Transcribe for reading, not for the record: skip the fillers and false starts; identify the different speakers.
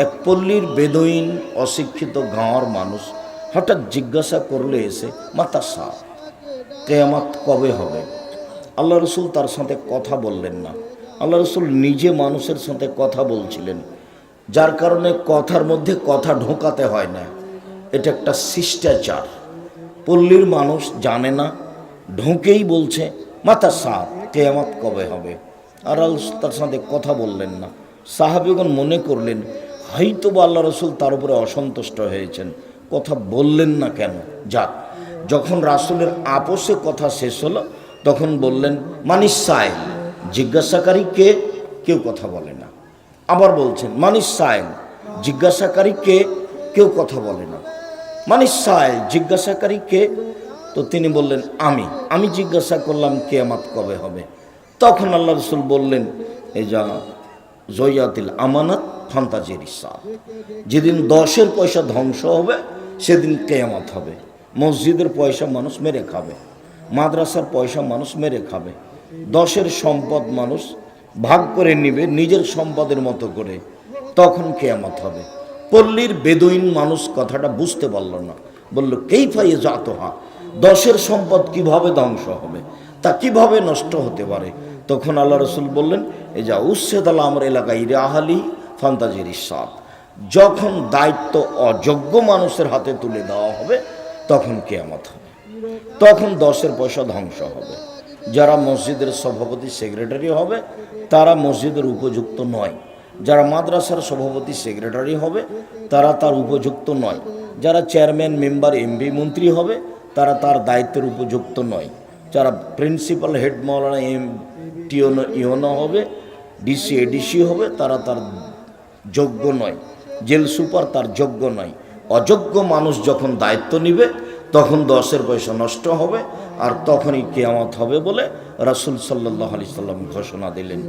Speaker 1: এক পল্লীর বেদুইন অশিক্ষিত গাঁওয়ার মানুষ হঠাৎ জিজ্ঞাসা করলে এসে মাতা সাহ কিয়ামত কবে হবে। আল্লাহ রসুল তার সাথে কথা বললেন না। আল্লাহ রসুল নিজে মানুষের সাথে কথা বলছিলেন, যার কারণে কথার মধ্যে কথা ঢোকাতে হয় না। এটা একটা শিষ্টাচার। পল্লীর মানুষ জানে না, ঢোকেই বলছে মাতা সাহ কিয়ামত কবে হবে। আর তার সাথে কথা বললেন না। সাহাবীগণ মনে করলেন হয়তো বা আল্লাহ রসুল তার উপরে অসন্তুষ্ট হয়েছেন, কথা বললেন না কেন। যাক, যখন রাসূলের আপোষে কথা শেষ হলো তখন বললেন মানিস সাইল, জিজ্ঞাসাকারী কে? কেউ কথা বলে না। আবার বলছেন মানিস সাইল, জিজ্ঞাসাকারী কে? কেউ কথা বলে না। মানিস সাইল, জিজ্ঞাসাকারী কে? তো তিনি বললেন আমি জিজ্ঞাসা করলাম কিয়ামত কবে হবে। তখন আল্লাহ রসুল বললেন এই যা জয়াতিল আমানত ফান্তাজির ইসাব, যেদিন 10-এর পয়সা ধ্বংস হবে সেদিন কিয়ামত হবে। মসজিদের পয়সা মানুষ মেরে খাবে, মাদ্রাসার পয়সা মানুষ মেরে খাবে, 10-এর সম্পদ মানুষ ভাগ করে নিবে নিজের সম্পদের মতো করে, তখন কিয়ামত হবে। পল্লীর বেদুইন মানুষ কথাটা বুঝতে পারল না, বলল কাইফা ইয়াজাতুহা, 10-এর সম্পদ কিভাবে ধ্বংস হবে, তা কিভাবে নষ্ট হতে পারে। তখন আল্লাহ রসুল বললেন এই যা উচ্ছেদাল আমর এলাকায় আহালি ফান্তাজির ইসাব, যখন দায়িত্ব অযোগ্য মানুষের হাতে তুলে দেওয়া হবে তখন কিয়ামত হবে, তখন 10-এর পয়সা ধ্বংস হবে। যারা মসজিদের সভাপতি সেক্রেটারি হবে তারা মসজিদের উপযুক্ত নয়, যারা মাদ্রাসার সভাপতি সেক্রেটারি হবে তারা তার উপযুক্ত নয়, যারা চেয়ারম্যান মেম্বার এমপি মন্ত্রী হবে তারা তার দায়িত্বের উপযুক্ত নয়, যারা প্রিন্সিপাল হেড মাওলানা ইওনো হবে, ডিসি এডিসি হবে তারা তার যোগ্য নয়, জেল সুপার তার যোগ্য নয়। অযোগ্য মানুষ যখন দায়িত্ব নিবে তখন 10-এর পয়সা নষ্ট হবে, আর তখনই কিয়ামত হবে বলে রাসূল সাল্লাল্লাহু আলাইহি সাল্লাম ঘোষণা দিলেন।